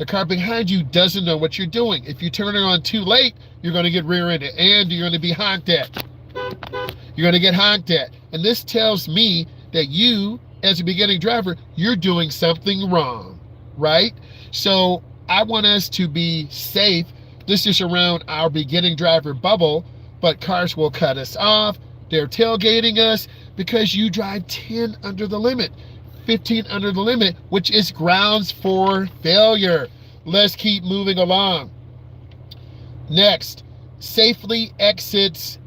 The car behind you doesn't know what you're doing. If you turn it on too late, you're going to get rear-ended and you're going to be honked at. You're going to get honked at. And this tells me that you, as a beginning driver, you're doing something wrong, right? So I want us to be safe. This is around our beginning driver bubble, but cars will cut us off. They're tailgating us because you drive 10 under the limit, 15 under the limit, which is grounds for failure. Let's keep moving along. Next, safely exits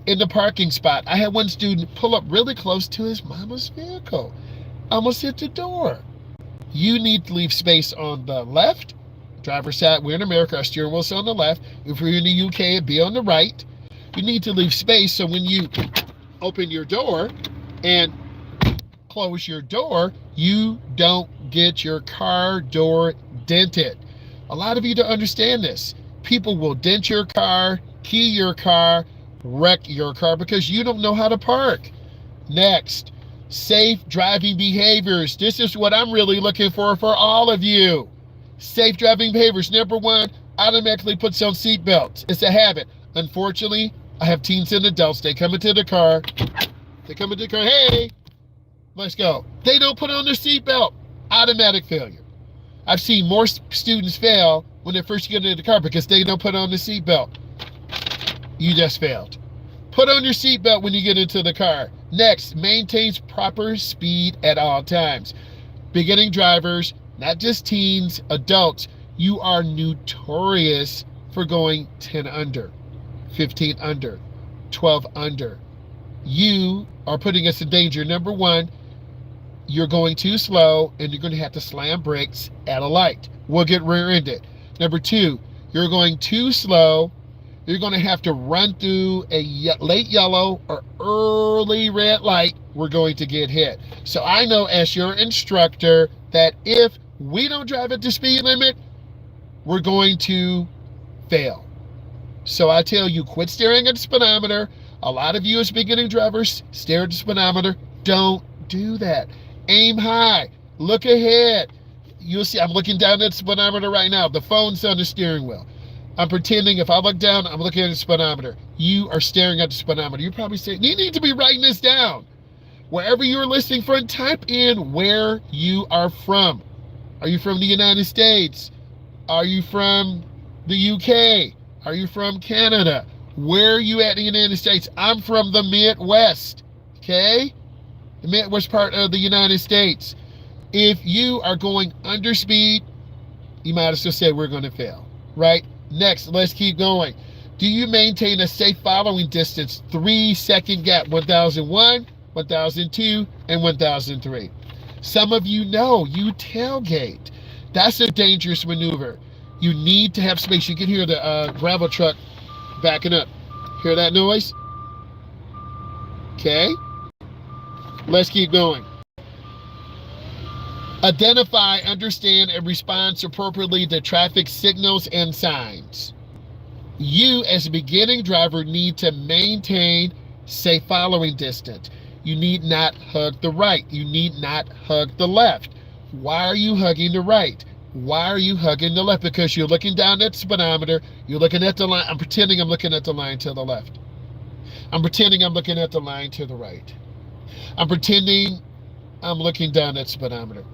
in the parking spot. I had one student pull up really close to his mama's vehicle, almost hit the door. You need to leave space on the left. Driver's side, we're in America, our steering wheel's on the left. If we're in the UK, it'd be on the right. You need to leave space so when you open your door and close your door, you don't get your car door dented. A lot of you don't understand this. People will dent your car, key your car, wreck your car because you don't know how to park. Next, safe driving behaviors. This is what I'm really looking for all of you. Safe driving behaviors. Number one, automatically puts on seatbelts. It's a habit. Unfortunately, I have teens and adults. They come into the car. Hey, let's go. They don't put on their seatbelt. Automatic failure. I've seen more students fail when they first get into the car because they don't put on the seatbelt. You just failed. Put on your seatbelt when you get into the car. Next, maintains proper speed at all times. Beginning drivers, not just teens, adults, you are notorious for going 10 under, 15 under, 12 under. You are putting us in danger. Number one, you're going too slow and you're going to have to slam brakes at a light. We'll get rear-ended. Number two, you're going too slow. You're going to have to run through a late yellow or early red light. We're going to get hit. So I know as your instructor that if we don't drive at the speed limit, we're going to fail. So I tell you, quit staring at the speedometer. A lot of you as beginning drivers stare at the speedometer. Don't do that. Aim high. Look ahead. You'll see I'm looking down at the speedometer right now. The phone's on the steering wheel. I'm pretending if I look down, I'm looking at the speedometer. You are staring at the speedometer. You're probably saying, you need to be writing this down. Wherever you're listening from, type in where you are from. Are you from the United States? Are you from the UK? Are you from Canada? Where are you at in the United States? I'm from the Midwest, okay? The Midwest part of the United States. If you are going under speed, you might as well say we're going to fail, right? Next, let's keep going. Do you maintain a safe following distance? 3-second gap, 1001, 1002, and 1003. Some of you know you tailgate. That's a dangerous maneuver. You need to have space. You can hear the gravel truck backing up. Hear that noise? Okay. Let's keep going. Identify, understand, and respond appropriately to traffic signals and signs. You, as a beginning driver, need to maintain safe following distance. You need not hug the right. You need not hug the left. Why are you hugging the right? Why are you hugging the left? Because you're looking down at the speedometer. You're looking at the line. I'm pretending I'm looking at the line to the left. I'm pretending I'm looking at the line to the right. I'm pretending I'm looking down at the speedometer.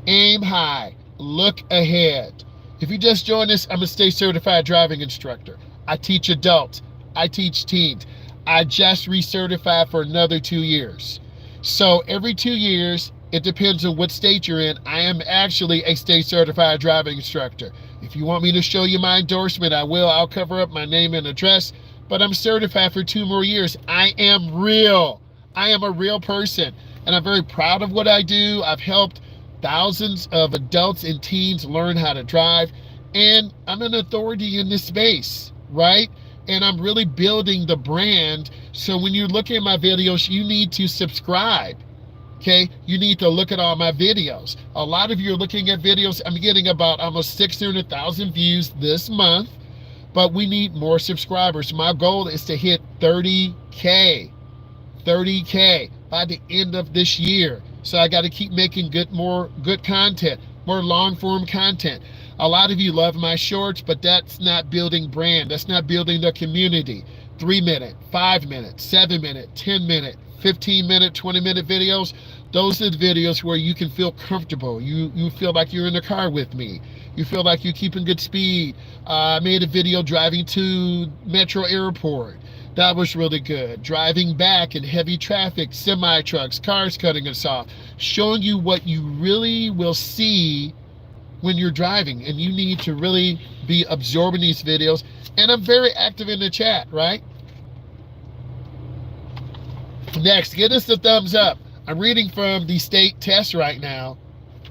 Aim high. Look ahead. If you just joined us, I'm a state certified driving instructor. I teach adults. I teach teens. I just recertified for another 2 years. So every 2 years, it depends on what state you're in. I am actually a state certified driving instructor. If you want me to show you my endorsement, I will. I'll cover up my name and address, but I'm certified for 2 more years. I am real. I am a real person, and I'm very proud of what I do. I've helped thousands of adults and teens learn how to drive, and I'm an authority in this space, right? And I'm really building the brand. So when you're looking at my videos, you need to subscribe, okay? You need to look at all my videos. A lot of you are looking at videos. I'm getting about almost 600,000 views this month, but we need more subscribers. My goal is to hit 30K by the end of this year. So I got to keep making more good content, more long form content. A lot of you love my shorts, but that's not building brand. That's not building the community. 3-minute, 5-minute, 7-minute, 10-minute, 15-minute, 20-minute videos. Those are the videos where you can feel comfortable. You feel like you're in the car with me. You feel like you're keeping good speed. I made a video driving to Metro Airport. That was really good. Driving back in heavy traffic, semi-trucks, cars cutting us off, showing you what you really will see when you're driving, and you need to really be absorbing these videos. And I'm very active in the chat, right? Next, give us the thumbs up. I'm reading from the state test right now.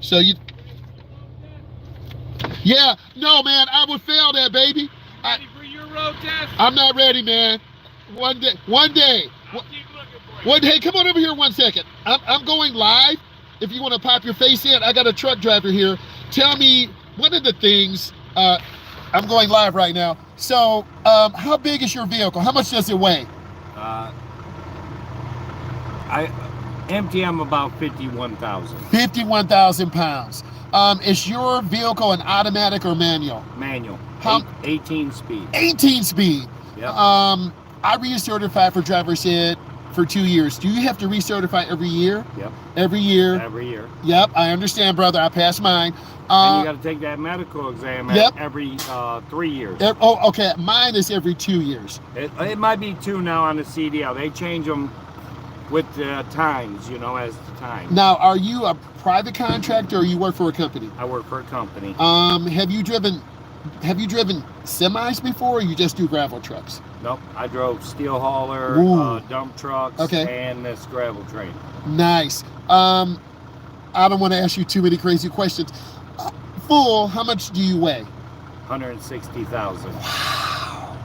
So you, yeah, no, man, I would fail that, baby. Ready for your road test? I'm not ready, man. One day. I'll keep looking for you. One day, come on over here 1 second. I'm going live. If you want to pop your face in, I got a truck driver here. Tell me, one of the things, I'm going live right now. So, how big is your vehicle? How much does it weigh? I'm about 51,000. 51,000 pounds. Is your vehicle an automatic or manual? Manual. How? 18 speed. 18 speed. Yep. I recertified for driver's ed for 2 years. Do you have to recertify every year? Yep. Every year? Every year. Yep, I understand, brother. I passed mine. And you got to take that medical exam every 3 years. Oh, okay. Mine is every 2 years. It might be 2 now on the CDL. They change them with the times, you know, as the time. Now, are you a private contractor or you work for a company? I work for a company. Have you driven semis before, or you just do gravel trucks? Nope. I drove steel hauler, dump trucks, and this gravel train. Nice. I don't want to ask you too many crazy questions. Full, how much do you weigh? 160,000. Wow.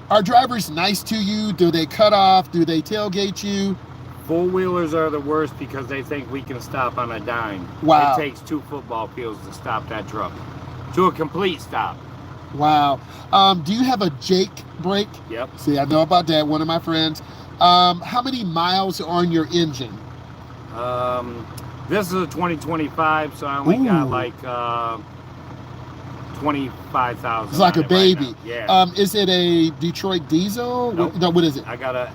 Are drivers nice to you? Do they cut off? Do they tailgate you? Four-wheelers are the worst because they think we can stop on a dime. Wow. It takes 2 football fields to stop that truck. To a complete stop. Wow. Do you have a Jake brake? Yep. See, I know about that. One of my friends. How many miles are on your engine? This is a 2025, so I only got like 25,000. It's like a baby. Right, yeah. Is it a Detroit diesel? Nope. No, what is it? I got a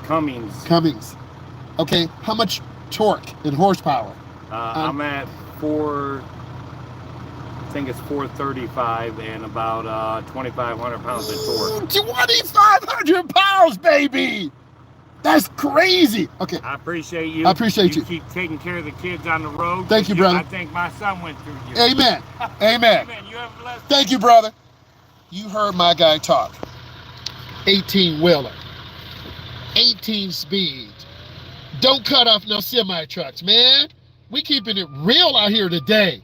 Cummins. Cummins. Okay. How much torque and horsepower? I'm at 435 and about 2,500 pounds of torque. 2,500 pounds, baby! That's crazy. Okay. I appreciate you. I appreciate you. You keep taking care of the kids on the road. Thank you, brother. I think my son went through you. Amen. Amen. Amen. You have a blessed Thank you, brother. You heard my guy talk. 18-wheeler. 18 speed. Don't cut off no semi-trucks, man. We keeping it real out here today.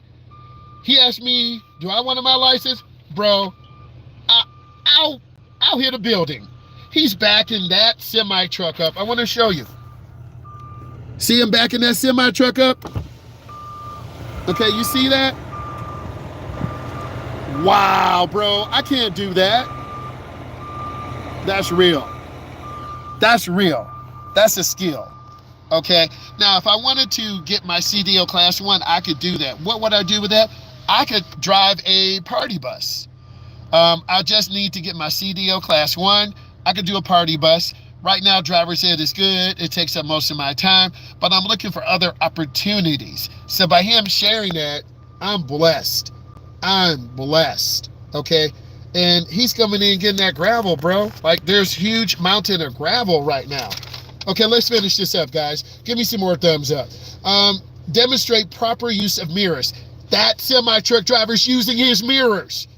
He asked me, do I want my license? Bro, I'll hit a building. He's backing that semi-truck up. I want to show you. See him backing that semi-truck up? Okay, you see that? Wow, bro, I can't do that. That's real. That's real. That's a skill. Okay, now if I wanted to get my CDL Class 1, I could do that. What would I do with that? I could drive a party bus. I just need to get my CDL Class 1. I could do a party bus. Right now, driver's ed is good. It takes up most of my time, but I'm looking for other opportunities. So by him sharing that, I'm blessed. I'm blessed, okay? And he's coming in getting that gravel, bro. Like, there's huge mountain of gravel right now. Okay, let's finish this up, guys. Give me some more thumbs up. Demonstrate proper use of mirrors. That semi-truck driver's using his mirrors.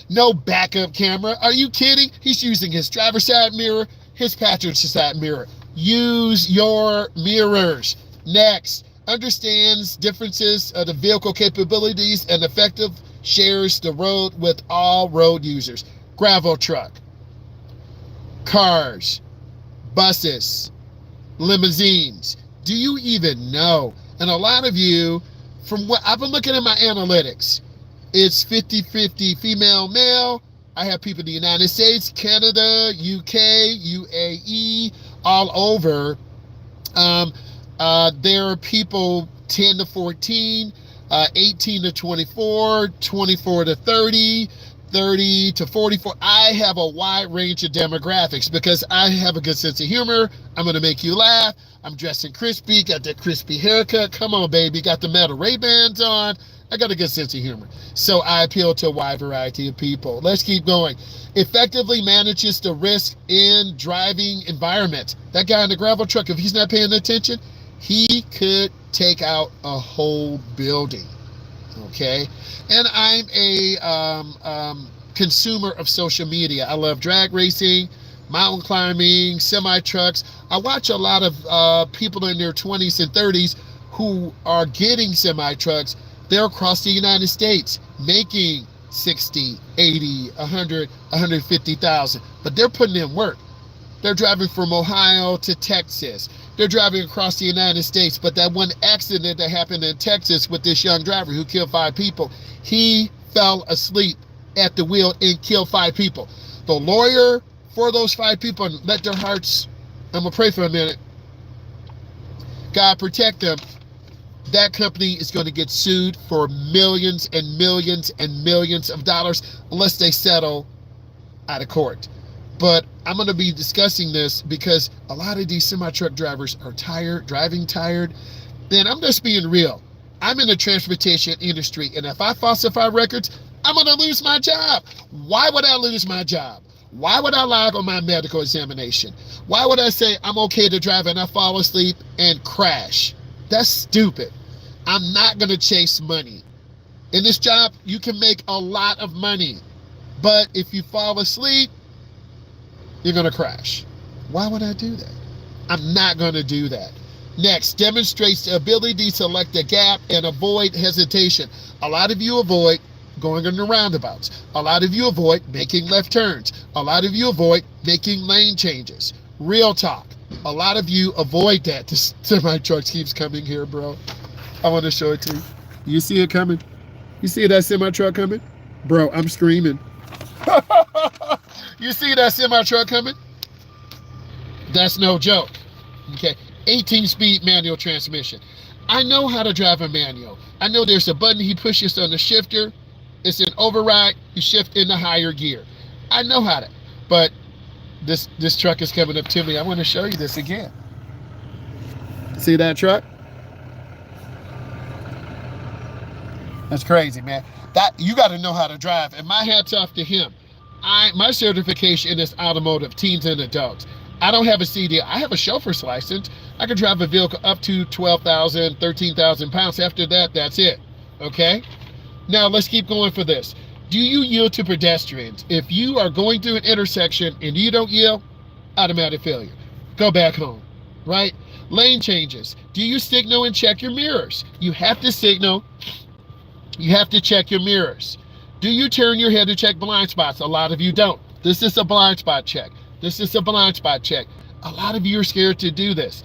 No backup camera. Are you kidding? He's using his driver's side mirror, his passenger side mirror. Use your mirrors. Next, understands differences of the vehicle capabilities and effective shares the road with all road users. Gravel truck, cars, buses, limousines. Do you even know? And a lot of you, from what I've been looking at my analytics, it's 50-50 female, male. I have people in the United States, Canada, UK, UAE, all over. There are people 10 to 14. 18 to 24, 24 to 30, 30 to 44. I have a wide range of demographics because I have a good sense of humor. I'm going to make you laugh. I'm dressing crispy, got that crispy haircut. Come on, baby. Got the metal Ray-Bans on. I got a good sense of humor. So I appeal to a wide variety of people. Let's keep going. Effectively manages the risk in driving environment. That guy in the gravel truck, if he's not paying attention, he could take out a whole building. Okay? And I'm a consumer of social media. I love drag racing, mountain climbing, semi-trucks. I watch a lot of people in their 20s and 30s who are getting semi-trucks. They're across the United States making 60, 80, 100, 150,000, but they're putting in work. They're driving from Ohio to Texas. They're driving across the United States, but that one accident that happened in Texas with this young driver who killed 5 people, he fell asleep at the wheel and killed 5 people. The lawyer for those 5 people, and let their hearts, I'm gonna pray for a minute. God protect them. That company is going to get sued for millions and millions and millions of dollars unless they settle out of court. But I'm going to be discussing this because a lot of these semi-truck drivers are tired, driving tired. Then I'm just being real. I'm in the transportation industry, and if I falsify records, I'm going to lose my job. Why would I lose my job? Why would I lie on my medical examination? Why would I say I'm okay to drive and I fall asleep and crash? That's stupid. I'm not going to chase money. In this job, you can make a lot of money. But if you fall asleep, you're going to crash. Why would I do that? I'm not going to do that. Next, demonstrates the ability to select a gap and avoid hesitation. A lot of you avoid going in the roundabouts. A lot of you avoid making left turns. A lot of you avoid making lane changes. Real talk. A lot of you avoid that. This semi-truck keeps coming here, bro. I want to show it to you. You see it coming? You see that semi-truck coming? Bro, I'm screaming. You see that semi-truck coming? That's no joke. Okay, 18-speed manual transmission. I know how to drive a manual. I know there's a button he pushes on the shifter. It's an override. You shift in the higher gear. I know how to. But this truck is coming up to me. I want to show you this again. See that truck? That's crazy, man. That you got to know how to drive. And my hat's off to him. My certification is automotive, teens and adults. I don't have a CDL. I have a chauffeur's license. I can drive a vehicle up to 12,000, 13,000 pounds. After that, that's it. Okay? Now, let's keep going for this. Do you yield to pedestrians? If you are going through an intersection and you don't yield, automatic failure. Go back home, right? Lane changes. Do you signal and check your mirrors? You have to signal. You have to check your mirrors. Do you turn your head to check blind spots? A lot of you don't. This is a blind spot check. This is a blind spot check. A lot of you are scared to do this.